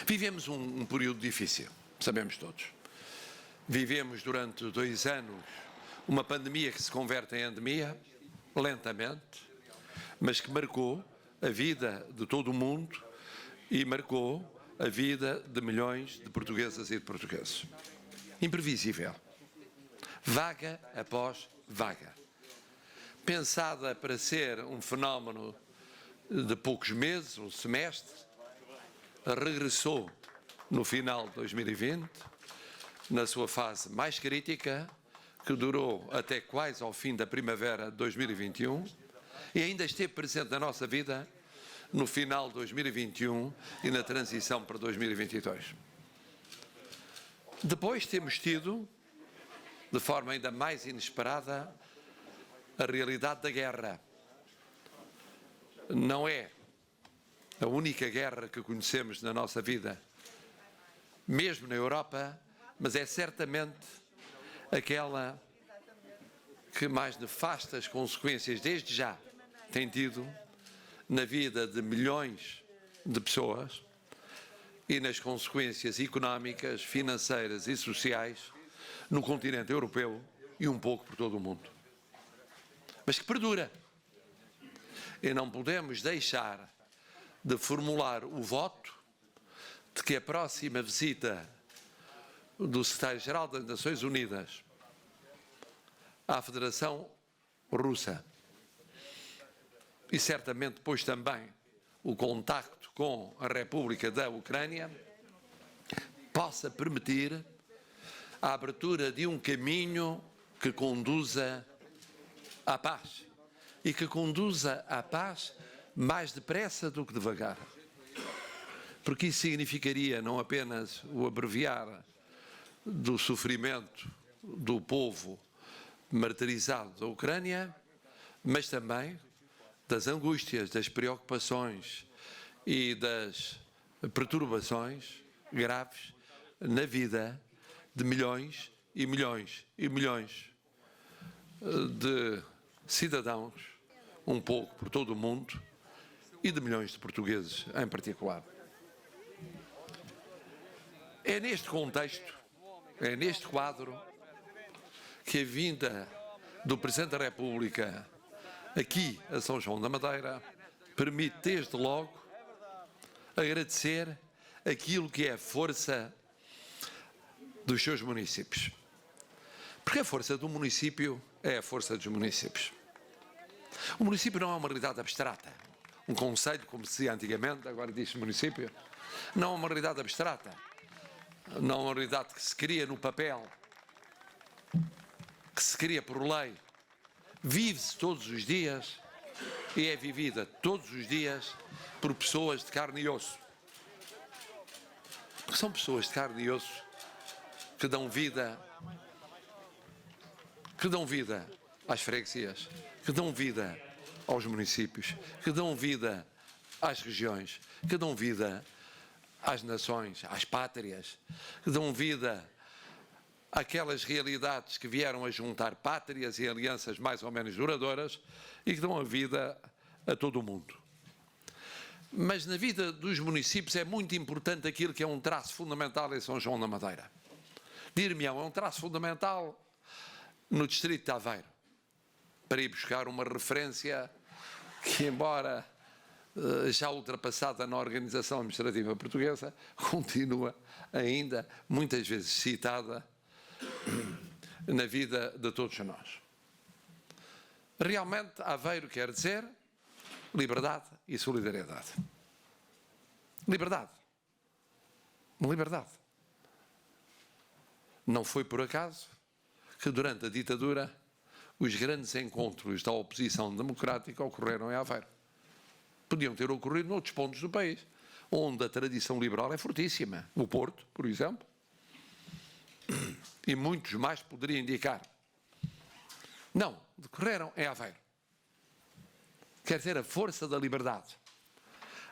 Vivemos um período difícil, sabemos todos. Vivemos durante 2 anos uma pandemia que se converte em endemia, lentamente, mas que marcou a vida de todo o mundo e marcou a vida de milhões de portuguesas e de portugueses. Imprevisível. Vaga após vaga. Pensada para ser um fenómeno de poucos meses, um semestre, regressou no final de 2020, na sua fase mais crítica, que durou até quase ao fim da primavera de 2021 e ainda esteve presente na nossa vida no final de 2021 e na transição para 2022. Depois temos tido, de forma ainda mais inesperada, a realidade da guerra. Não é a única guerra que conhecemos na nossa vida, mesmo na Europa, mas é certamente aquela que mais nefastas consequências desde já tem tido na vida de milhões de pessoas e nas consequências económicas, financeiras e sociais no continente europeu e um pouco por todo o mundo. Mas que perdura. E não podemos deixar de formular o voto de que a próxima visita do Secretário-Geral das Nações Unidas à Federação Russa e certamente depois também o contacto com a República da Ucrânia possa permitir a abertura de um caminho que conduza à paz e que conduza à paz mais depressa do que devagar. Porque isso significaria não apenas o abreviar do sofrimento do povo martirizado da Ucrânia, mas também das angústias, das preocupações e das perturbações graves na vida de milhões e milhões e milhões de cidadãos, um pouco por todo o mundo, e de milhões de portugueses em particular. É neste contexto, é neste quadro, que a vinda do Presidente da República aqui a São João da Madeira permite desde logo agradecer aquilo que é a força dos seus municípios. Porque a força do município é a força dos municípios. O município não é uma realidade abstrata. Um concelho, como se dizia antigamente, agora diz município, não é uma realidade abstrata. Não é uma realidade que se cria no papel, que se cria por lei. Vive-se todos os dias e é vivida todos os dias por pessoas de carne e osso. Porque são pessoas de carne e osso que dão vida às freguesias, que dão vida aos municípios, que dão vida às regiões, que dão vida às nações, às pátrias, que dão vida àquelas realidades que vieram a juntar pátrias e alianças mais ou menos duradouras e que dão a vida a todo o mundo. Mas na vida dos municípios é muito importante aquilo que é um traço fundamental em São João da Madeira. Dir-me-ão, é um traço fundamental no distrito de Aveiro, para ir buscar uma referência que, embora já ultrapassada na organização administrativa portuguesa, continua ainda muitas vezes citada na vida de todos nós. Realmente, Aveiro quer dizer liberdade e solidariedade. Liberdade. Liberdade. Não foi por acaso que durante a ditadura os grandes encontros da oposição democrática ocorreram em Aveiro. Podiam ter ocorrido noutros pontos do país, onde a tradição liberal é fortíssima. No Porto, por exemplo. E muitos mais poderia indicar. Não, decorreram em Aveiro. Quer dizer, a força da liberdade.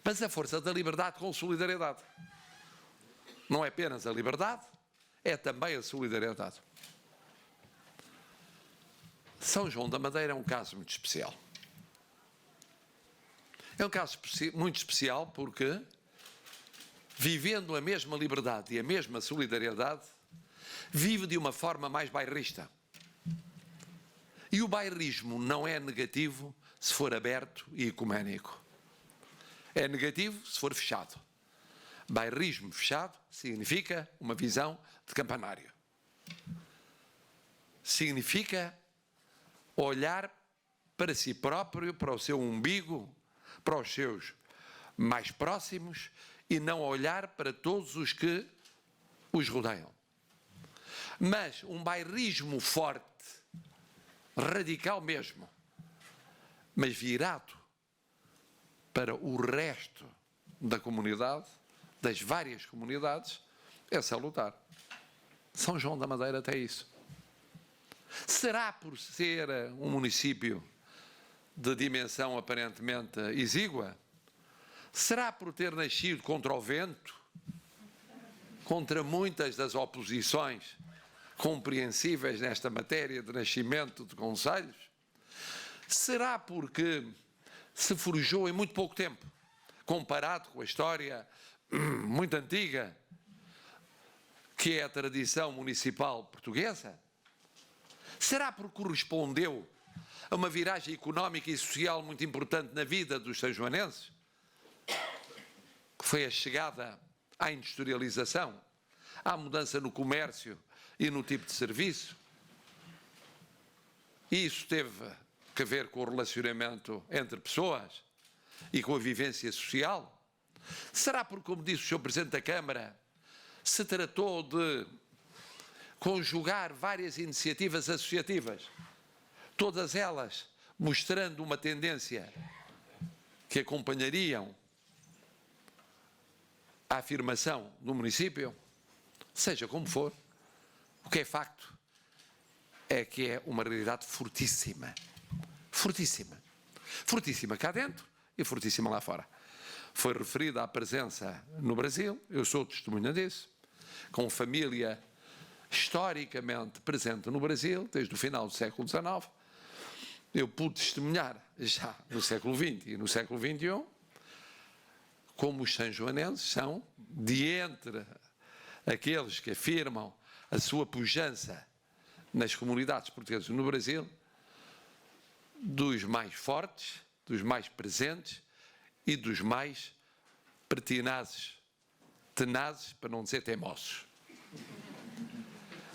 Mas a força da liberdade com solidariedade. Não é apenas a liberdade, é também a solidariedade. São João da Madeira é um caso muito especial. É um caso muito especial porque vivendo a mesma liberdade e a mesma solidariedade, vive de uma forma mais bairrista. E o bairrismo não é negativo se for aberto e ecuménico. É negativo se for fechado. Bairrismo fechado significa uma visão de campanário. Significa olhar para si próprio, para o seu umbigo, para os seus mais próximos e não olhar para todos os que os rodeiam. Mas um bairrismo forte, radical mesmo, mas virado para o resto da comunidade, das várias comunidades, é salutar. São João da Madeira tem isso. Será por ser um município de dimensão aparentemente exígua? Será por ter nascido contra o vento? Contra muitas das oposições compreensíveis nesta matéria de nascimento de concelhos? Será porque se forjou em muito pouco tempo, comparado com a história muito antiga, que é a tradição municipal portuguesa? Será porque correspondeu a uma viragem económica e social muito importante na vida dos sanjoanenses? Que foi a chegada à industrialização, à mudança no comércio e no tipo de serviço? E isso teve que ver com o relacionamento entre pessoas e com a vivência social? Será porque, como disse o Sr. Presidente da Câmara, se tratou de conjugar várias iniciativas associativas, todas elas mostrando uma tendência que acompanhariam a afirmação do município? Seja como for, o que é facto é que é uma realidade fortíssima. Fortíssima. Fortíssima cá dentro e fortíssima lá fora. Foi referida à presença no Brasil, eu sou testemunha disso, com família historicamente presente no Brasil, desde o final do século XIX. Eu pude testemunhar já no século XX e no século XXI como os sanjoanenses são, de entre aqueles que afirmam a sua pujança nas comunidades portuguesas no Brasil, dos mais fortes, dos mais presentes e dos mais pertinazes, tenazes, para não dizer teimosos.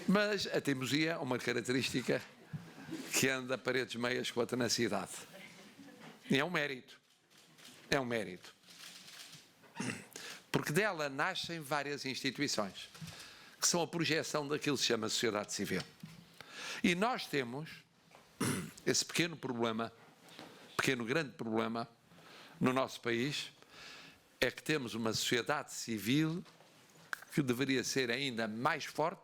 Mas a teimosia é uma característica que anda paredes meias com a tenacidade. E é um mérito. É um mérito. Porque dela nascem várias instituições, que são a projeção daquilo que se chama sociedade civil. E nós temos esse pequeno problema, pequeno grande problema, no nosso país, é que temos uma sociedade civil que deveria ser ainda mais forte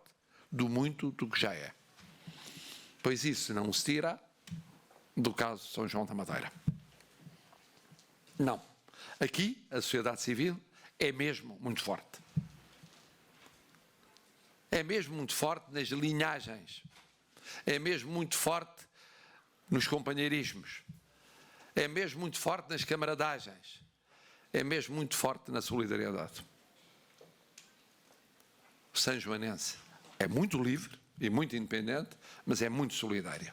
do muito do que já é. Pois isso não se tira do caso de São João da Madeira. Não. Aqui, a sociedade civil é mesmo muito forte. É mesmo muito forte nas linhagens. É mesmo muito forte nos companheirismos. É mesmo muito forte nas camaradagens. É mesmo muito forte na solidariedade. O sanjoanense é muito livre e muito independente, mas é muito solidário.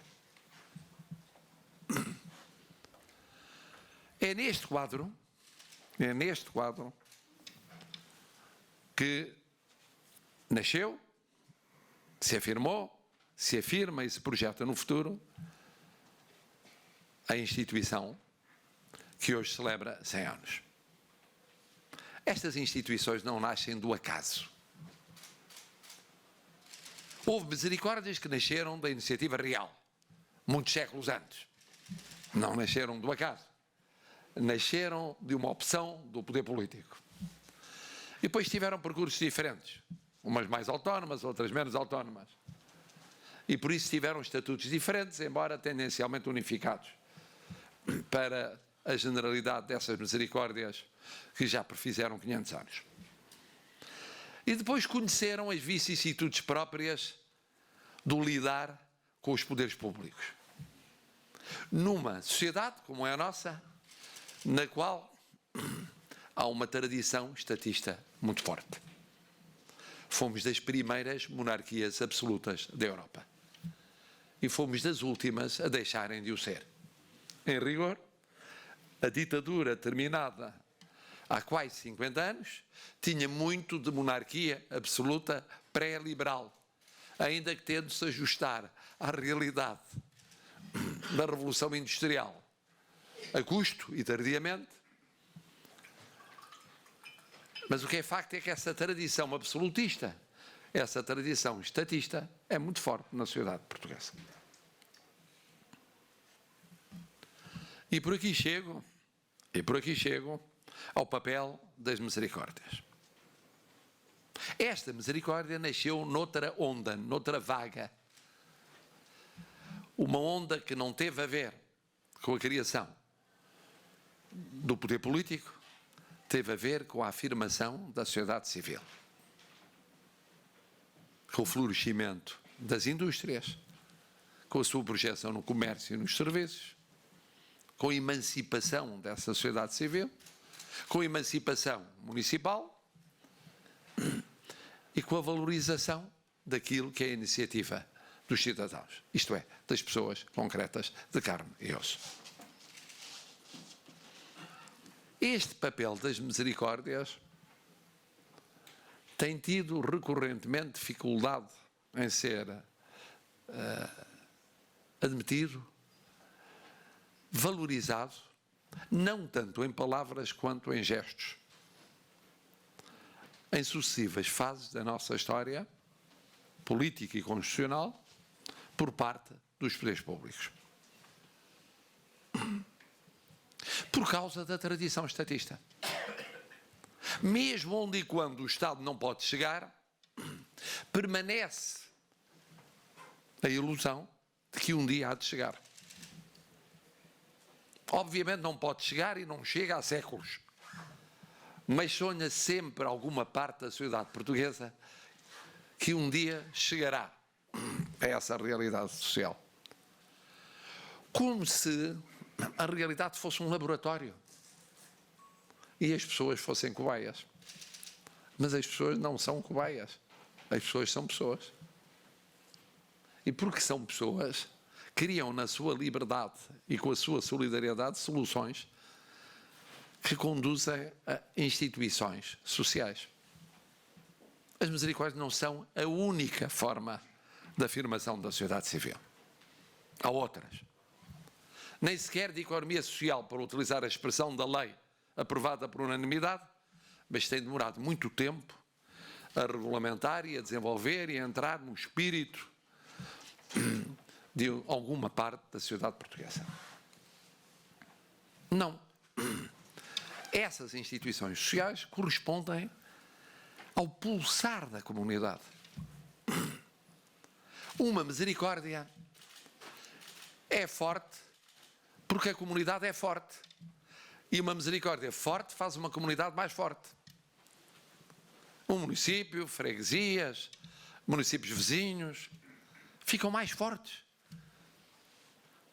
É neste quadro que nasceu, se afirmou, se afirma e se projeta no futuro a instituição que hoje celebra 100 anos. Estas instituições não nascem do acaso. Houve misericórdias que nasceram da iniciativa real, muitos séculos antes. Não nasceram do acaso. Nasceram de uma opção do poder político. E depois tiveram percursos diferentes. Umas mais autónomas, outras menos autónomas. E por isso tiveram estatutos diferentes, embora tendencialmente unificados, para a generalidade dessas misericórdias que já prefizeram 500 anos. E depois conheceram as vicissitudes próprias do lidar com os poderes públicos. Numa sociedade como é a nossa, na qual há uma tradição estatista muito forte. Fomos das primeiras monarquias absolutas da Europa. E fomos das últimas a deixarem de o ser. Em rigor, a ditadura terminada há quase 50 anos tinha muito de monarquia absoluta pré-liberal, ainda que tendo de se ajustar à realidade da Revolução Industrial, a custo e tardiamente. Mas o que é facto é que essa tradição absolutista, essa tradição estatista, é muito forte na sociedade portuguesa. E por aqui chego ao papel das misericórdias. Esta misericórdia nasceu noutra onda, noutra vaga. Uma onda que não teve a ver com a criação do poder político, teve a ver com a afirmação da sociedade civil, com o florescimento das indústrias, com a sua projeção no comércio e nos serviços, com a emancipação dessa sociedade civil, com a emancipação municipal e com a valorização daquilo que é a iniciativa dos cidadãos, isto é, das pessoas concretas de carne e osso. Este papel das misericórdias tem tido recorrentemente dificuldade em ser admitido, valorizado, não tanto em palavras quanto em gestos, em sucessivas fases da nossa história política e constitucional, por parte dos poderes públicos. Por causa da tradição estatista. Mesmo onde e quando o Estado não pode chegar, permanece a ilusão de que um dia há de chegar. Obviamente não pode chegar e não chega há séculos, mas sonha sempre alguma parte da sociedade portuguesa que um dia chegará a essa realidade social. Como se a realidade fosse um laboratório e as pessoas fossem cobaias. Mas as pessoas não são cobaias. As pessoas são pessoas. E porque são pessoas, criam na sua liberdade e com a sua solidariedade soluções que conduzem a instituições sociais. As misericórdias não são a única forma de afirmação da sociedade civil. Há outras. Nem sequer de economia social, para utilizar a expressão da lei aprovada por unanimidade, mas tem demorado muito tempo a regulamentar e a desenvolver e a entrar no espírito de alguma parte da sociedade portuguesa. Não. Essas instituições sociais correspondem ao pulsar da comunidade. Uma misericórdia é forte porque a comunidade é forte. E uma misericórdia forte faz uma comunidade mais forte. Um município, freguesias, municípios vizinhos, ficam mais fortes.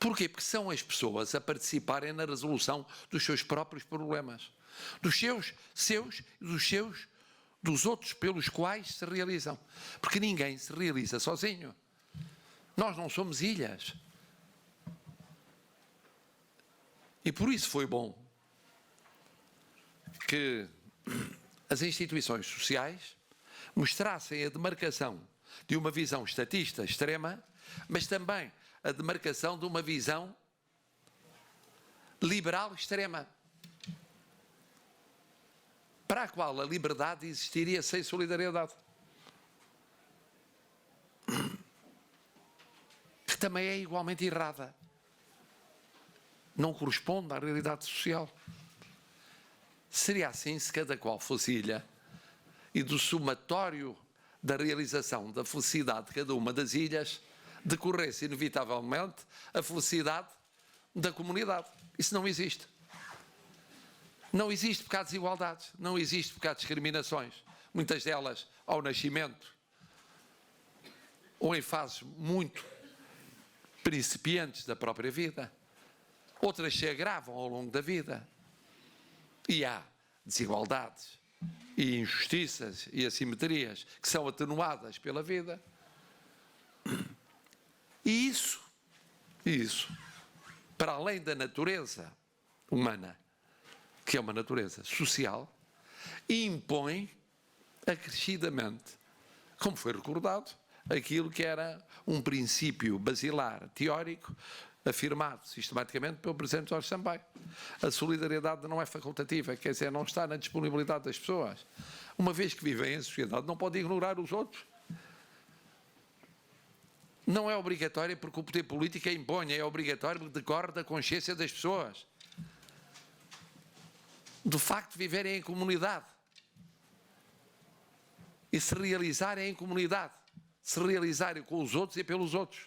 Porquê? Porque são as pessoas a participarem na resolução dos seus próprios problemas. Dos seus e dos outros pelos quais se realizam. Porque ninguém se realiza sozinho. Nós não somos ilhas. E por isso foi bom que as instituições sociais mostrassem a demarcação de uma visão estatista extrema, mas também a demarcação de uma visão liberal extrema, para a qual a liberdade existiria sem solidariedade. Que também é igualmente errada. Não corresponde à realidade social. Seria assim se cada qual fosse ilha e do somatório da realização da felicidade de cada uma das ilhas decorresse inevitavelmente a felicidade da comunidade. Isso não existe. Não existe porque há desigualdades, não existe porque há discriminações, muitas delas ao nascimento ou em fases muito principiantes da própria vida. Outras se agravam ao longo da vida. E há desigualdades e injustiças e assimetrias que são atenuadas pela vida. E isso, para além da natureza humana, que é uma natureza social, impõe acrescidamente, como foi recordado, aquilo que era um princípio basilar teórico afirmado sistematicamente pelo Presidente Jorge Sampaio. A solidariedade não é facultativa, quer dizer, não está na disponibilidade das pessoas. Uma vez que vivem em sociedade, não pode ignorar os outros. Não é obrigatório porque o poder político a impõe, é obrigatório porque decorre da consciência das pessoas. Do facto de viverem em comunidade. E se realizarem em comunidade. Se realizarem com os outros e pelos outros.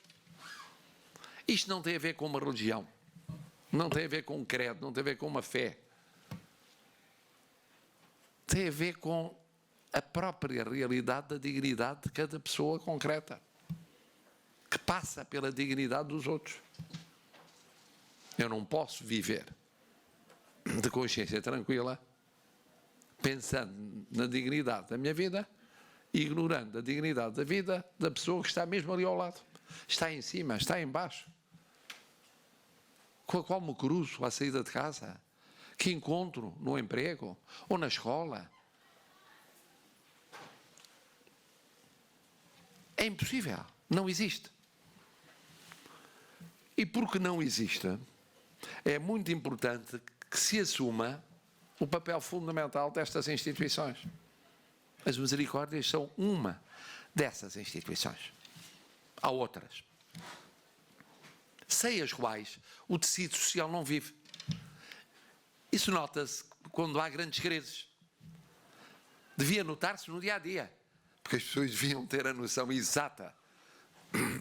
Isto não tem a ver com uma religião. Não tem a ver com um credo, não tem a ver com uma fé. Tem a ver com a própria realidade da dignidade de cada pessoa concreta. Que passa pela dignidade dos outros. Eu não posso viver de consciência tranquila, pensando na dignidade da minha vida, ignorando a dignidade da vida da pessoa que está mesmo ali ao lado. Está em cima, está em baixo. Com a qual me cruzo à saída de casa, que encontro no emprego ou na escola. É impossível, não existe. E porque não existe, é muito importante que se assuma o papel fundamental destas instituições. As misericórdias são uma dessas instituições. Há outras, sem as quais o tecido social não vive. Isso nota-se quando há grandes crises. Devia notar-se no dia-a-dia, porque as pessoas deviam ter a noção exata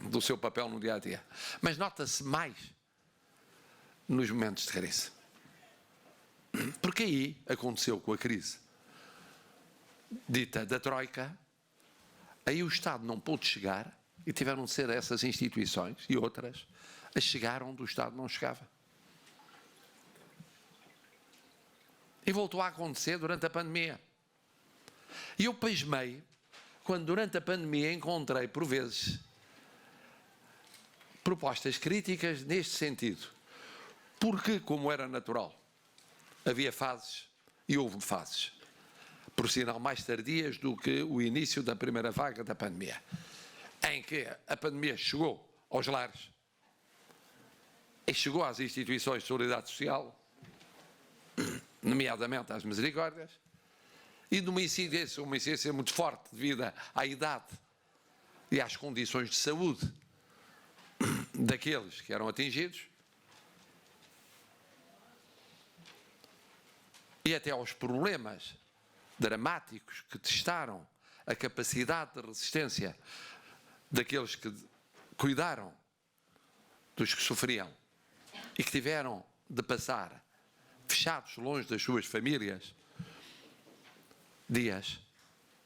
do seu papel no dia-a-dia. Mas nota-se mais nos momentos de crise. Porque aí aconteceu com a crise dita da Troika, aí o Estado não pôde chegar e tiveram de ser essas instituições e outras a chegar onde o Estado não chegava. E voltou a acontecer durante a pandemia. E eu pasmei quando durante a pandemia encontrei, por vezes, propostas críticas neste sentido. Porque, como era natural, havia fases, e houve fases, por sinal mais tardias do que o início da primeira vaga da pandemia, em que a pandemia chegou aos lares e chegou às instituições de solidariedade social, nomeadamente às misericórdias, e de uma incidência muito forte devido à idade e às condições de saúde daqueles que eram atingidos, e até aos problemas dramáticos que testaram a capacidade de resistência daqueles que cuidaram dos que sofriam e que tiveram de passar fechados longe das suas famílias dias,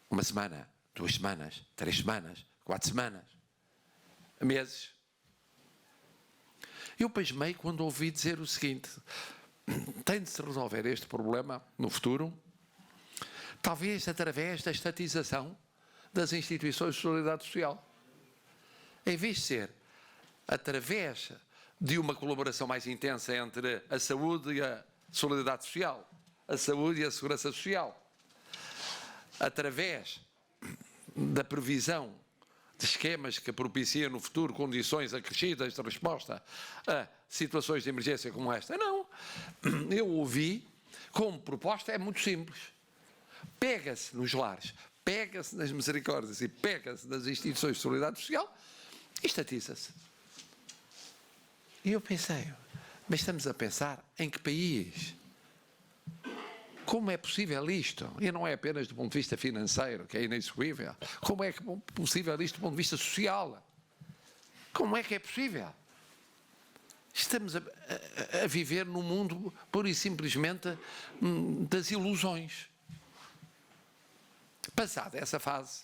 uma semana, 2 semanas, 3 semanas, 4 semanas, meses. Eu pasmei quando ouvi dizer o seguinte: tem de se resolver este problema no futuro, talvez através da estatização das instituições de solidariedade social. Em vez de ser através de uma colaboração mais intensa entre a saúde e a solidariedade social, a saúde e a segurança social, através da previsão de esquemas que propiciem no futuro condições acrescidas de resposta a situações de emergência como esta. Não. Eu ouvi como proposta, é muito simples. Pega-se nos lares, pega-se nas misericórdias e pega-se nas instituições de solidariedade social e estatiza-se. E eu pensei, mas estamos a pensar em que país? Como é possível isto? E não é apenas do ponto de vista financeiro, que é inexeguível. Como é possível isto do ponto de vista social? Como é que é possível? Estamos a viver num mundo pura e simplesmente das ilusões. Passada essa fase,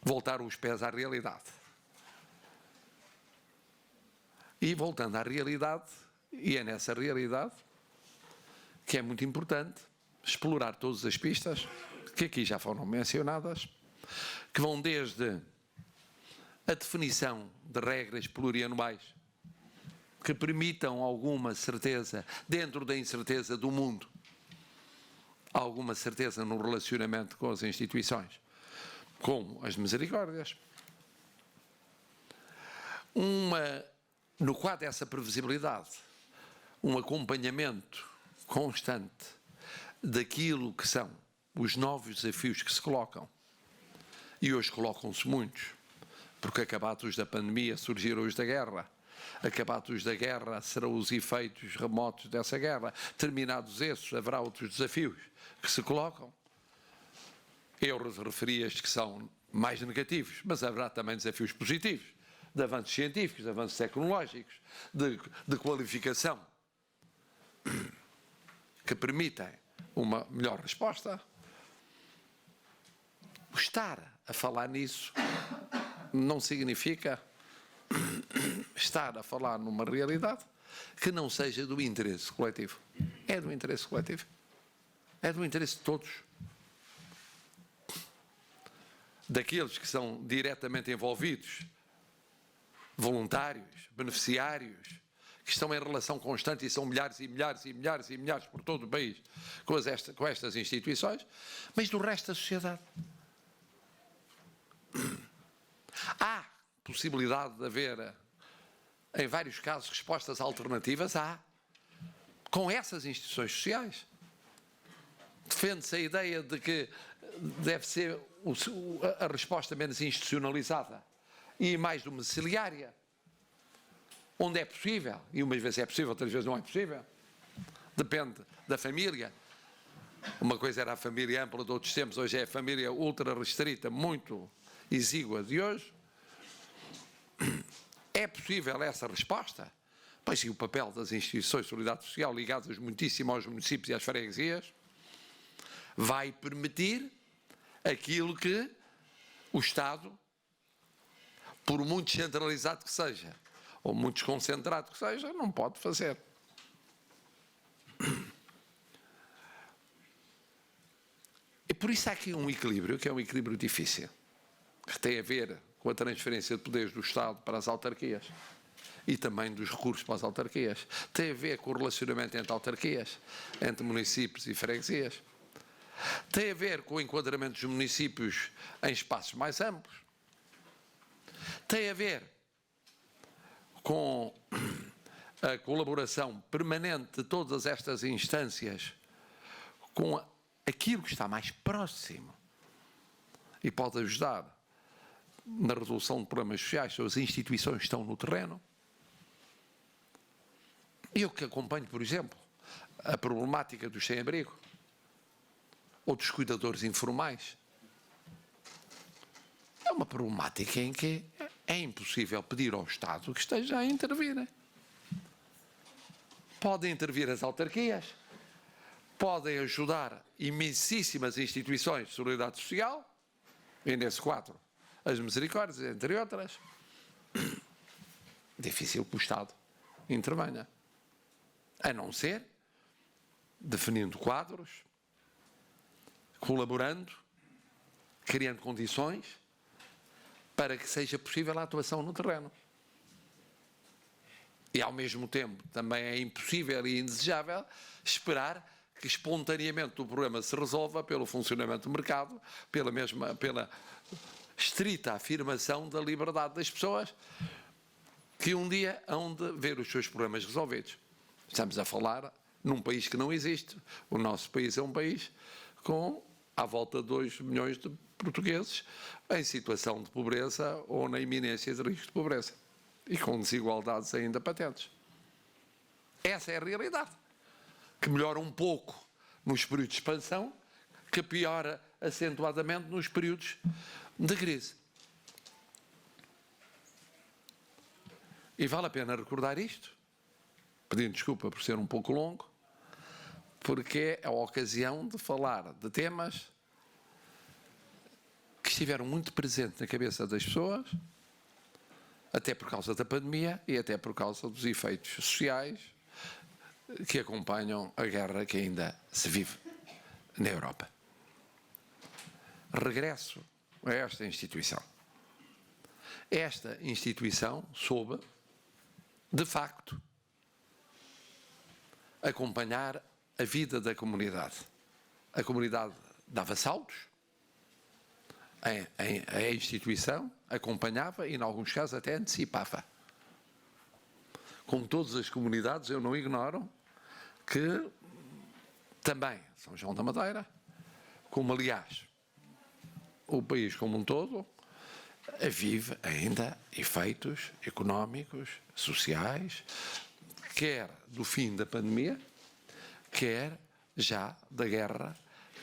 voltaram os pés à realidade. E voltando à realidade, e é nessa realidade que é muito importante explorar todas as pistas, que aqui já foram mencionadas, que vão desde a definição de regras plurianuais que permitam alguma certeza, dentro da incerteza do mundo, alguma certeza no relacionamento com as instituições, com as misericórdias. No quadro dessa previsibilidade, um acompanhamento constante daquilo que são os novos desafios que se colocam. E hoje colocam-se muitos, porque acabados da pandemia surgiram os da guerra. Acabados da guerra serão os efeitos remotos dessa guerra. Terminados esses, haverá outros desafios que se colocam. Eu referi estes que são mais negativos, mas haverá também desafios positivos, de avanços científicos, de avanços tecnológicos, de qualificação, que permitem uma melhor resposta. Estar a falar nisso não significa estar a falar numa realidade que não seja do interesse coletivo. É do interesse coletivo. É do interesse de todos. Daqueles que são diretamente envolvidos, voluntários, beneficiários, que estão em relação constante, e são milhares e milhares e milhares e milhares por todo o país com estas instituições, mas do resto da sociedade. Há possibilidade de haver, em vários casos, respostas alternativas? Há. Com essas instituições sociais. Defende-se a ideia de que deve ser a resposta menos institucionalizada e mais domiciliária, onde é possível, e umas vezes é possível, outras vezes não é possível. Depende da família. Uma coisa era a família ampla de outros tempos, hoje é a família ultra restrita, muito exígua de hoje. É possível essa resposta? Pois sim, o papel das instituições de solidariedade social ligadas muitíssimo aos municípios e às freguesias vai permitir aquilo que o Estado, por muito centralizado que seja, ou muito desconcentrado que seja, não pode fazer. E por isso há aqui um equilíbrio, que é um equilíbrio difícil, que tem a ver com a transferência de poderes do Estado para as autarquias e também dos recursos para as autarquias. Tem a ver com o relacionamento entre autarquias, entre municípios e freguesias. Tem a ver com o enquadramento dos municípios em espaços mais amplos. Tem a ver com a colaboração permanente de todas estas instâncias com aquilo que está mais próximo e pode ajudar na resolução de problemas sociais, se as instituições estão no terreno. Eu que acompanho, por exemplo, a problemática dos sem-abrigo ou dos cuidadores informais, é uma problemática em que é impossível pedir ao Estado que esteja a intervir. Podem intervir as autarquias, podem ajudar imensíssimas instituições de solidariedade social, e nesse quadro as misericórdias, entre outras. Difícil que o Estado intervenha, a não ser definindo quadros, colaborando, criando condições para que seja possível a atuação no terreno. E, ao mesmo tempo, também é impossível e indesejável esperar que espontaneamente o problema se resolva pelo funcionamento do mercado, pela estrita afirmação da liberdade das pessoas, que um dia hão de ver os seus problemas resolvidos. Estamos a falar num país que não existe. O nosso país é um país com à volta de 2 milhões de portugueses em situação de pobreza ou na iminência de risco de pobreza e com desigualdades ainda patentes. Essa é a realidade, que melhora um pouco nos períodos de expansão, que piora acentuadamente nos períodos de crise. E vale a pena recordar isto, pedindo desculpa por ser um pouco longo, porque é a ocasião de falar de temas que estiveram muito presentes na cabeça das pessoas, até por causa da pandemia e até por causa dos efeitos sociais que acompanham a guerra que ainda se vive na Europa. Regresso a esta instituição. Esta instituição soube, de facto, acompanhar a vida da comunidade. A comunidade dava saltos, a instituição acompanhava e, em alguns casos, até antecipava. Como todas as comunidades, eu não ignoro que também São João da Madeira, como aliás o país como um todo, vive ainda efeitos económicos, sociais, quer do fim da pandemia, quer já da guerra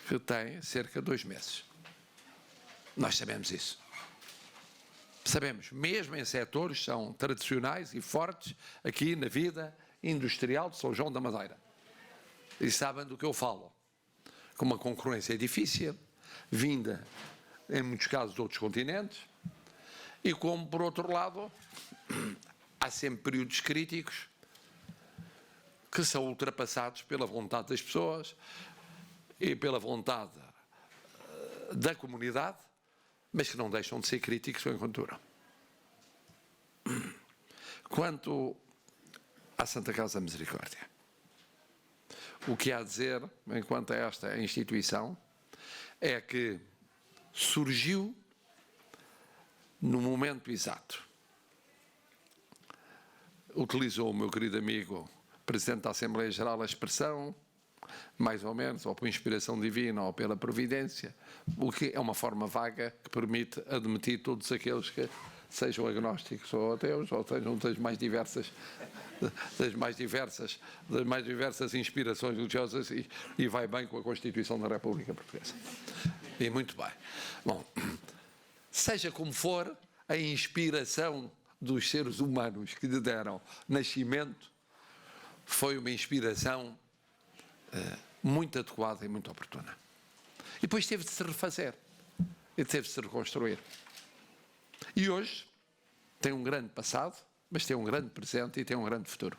que tem cerca de 2 meses. Nós sabemos isso. Sabemos, mesmo em setores que são tradicionais e fortes aqui na vida industrial de São João da Madeira. E sabem do que eu falo. Com uma concorrência difícil, vinda, em muitos casos, de outros continentes, e como, por outro lado, há sempre períodos críticos que são ultrapassados pela vontade das pessoas e pela vontade da comunidade, mas que não deixam de ser críticos enquanto duram. Quanto à Santa Casa da Misericórdia, o que há a dizer, enquanto a esta instituição, é que surgiu no momento exato. Utilizou o meu querido amigo, Presidente da Assembleia Geral, a expressão, mais ou menos, ou por inspiração divina ou pela providência, o que é uma forma vaga que permite admitir todos aqueles que sejam agnósticos ou ateus, ou sejam das mais diversas inspirações religiosas, e vai bem com a Constituição da República Portuguesa. E muito bem. Bom, seja como for, a inspiração dos seres humanos que lhe deram nascimento foi uma inspiração muito adequada e muito oportuna. E depois teve de se refazer, e teve de se reconstruir. E hoje tem um grande passado, mas tem um grande presente e tem um grande futuro.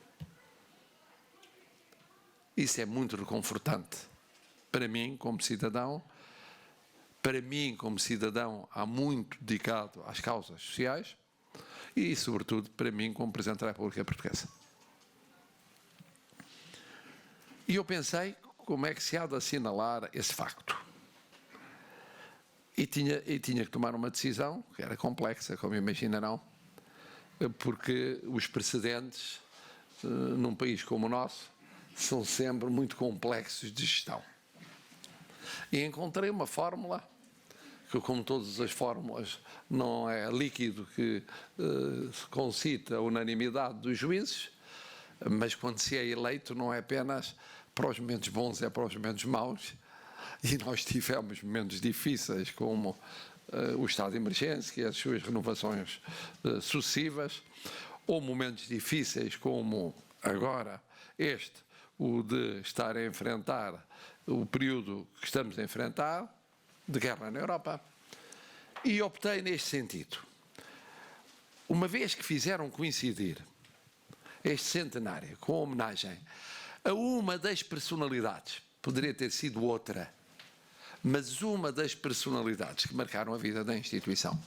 Isso é muito reconfortante para mim, como cidadão, há muito dedicado às causas sociais e, sobretudo, para mim, como Presidente da República Portuguesa. E eu pensei como é que se há de assinalar esse facto. E tinha que tomar uma decisão, que era complexa, como imaginarão, porque os precedentes, num país como o nosso, são sempre muito complexos de gestão. E encontrei uma fórmula, que como todas as fórmulas não é líquido que concita a unanimidade dos juízes, mas quando se é eleito não é apenas para os momentos bons, é para os momentos maus, e nós tivemos momentos difíceis como o estado de emergência e as suas renovações sucessivas, ou momentos difíceis como agora o de estar a enfrentar o período que estamos a enfrentar, de guerra na Europa, e optei neste sentido. Uma vez que fizeram coincidir este centenário com a homenagem a uma das personalidades, poderia ter sido outra, mas uma das personalidades que marcaram a vida da instituição,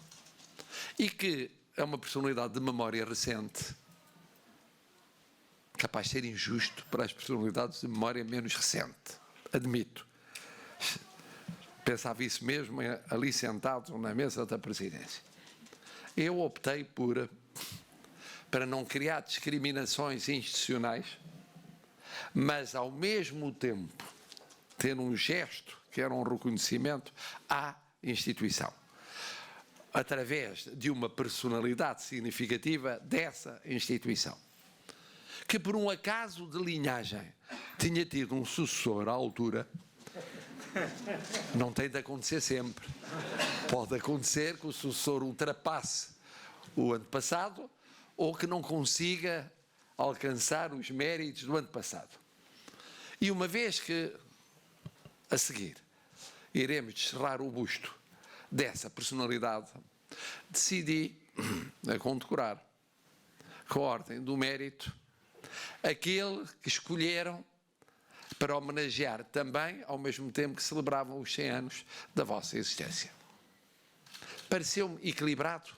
e que é uma personalidade de memória recente, capaz de ser injusto para as personalidades de memória menos recente, admito. Pensava isso mesmo ali sentado na mesa da presidência. Eu optei para não criar discriminações institucionais, mas ao mesmo tempo ter um gesto que era um reconhecimento à instituição, através de uma personalidade significativa dessa instituição, que por um acaso de linhagem tinha tido um sucessor à altura. Não tem de acontecer sempre. Pode acontecer que o sucessor ultrapasse o antepassado ou que não consiga alcançar os méritos do antepassado. E uma vez que, a seguir, iremos descerrar o busto dessa personalidade, decidi a condecorar, com a ordem do mérito, aquele que escolheram para homenagear também, ao mesmo tempo que celebravam os 100 anos da vossa existência. Pareceu-me equilibrado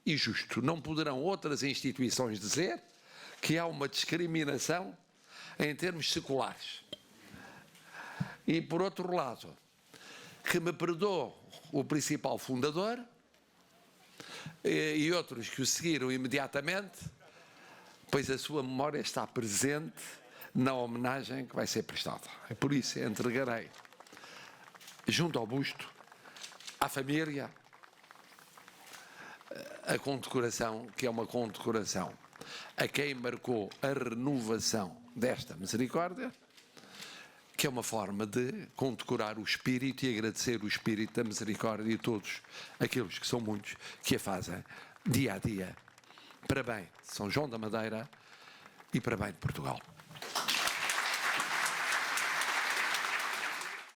e justo. Não poderão outras instituições dizer que há uma discriminação em termos seculares. E, por outro lado, que me perdoe o principal fundador e outros que o seguiram imediatamente, pois a sua memória está presente na homenagem que vai ser prestada. E por isso entregarei, junto ao busto, à família, a condecoração, que é uma condecoração a quem marcou a renovação desta misericórdia, que é uma forma de condecorar o espírito e agradecer o espírito da misericórdia e todos aqueles que são muitos que a fazem dia a dia para bem de São João da Madeira e para bem de Portugal.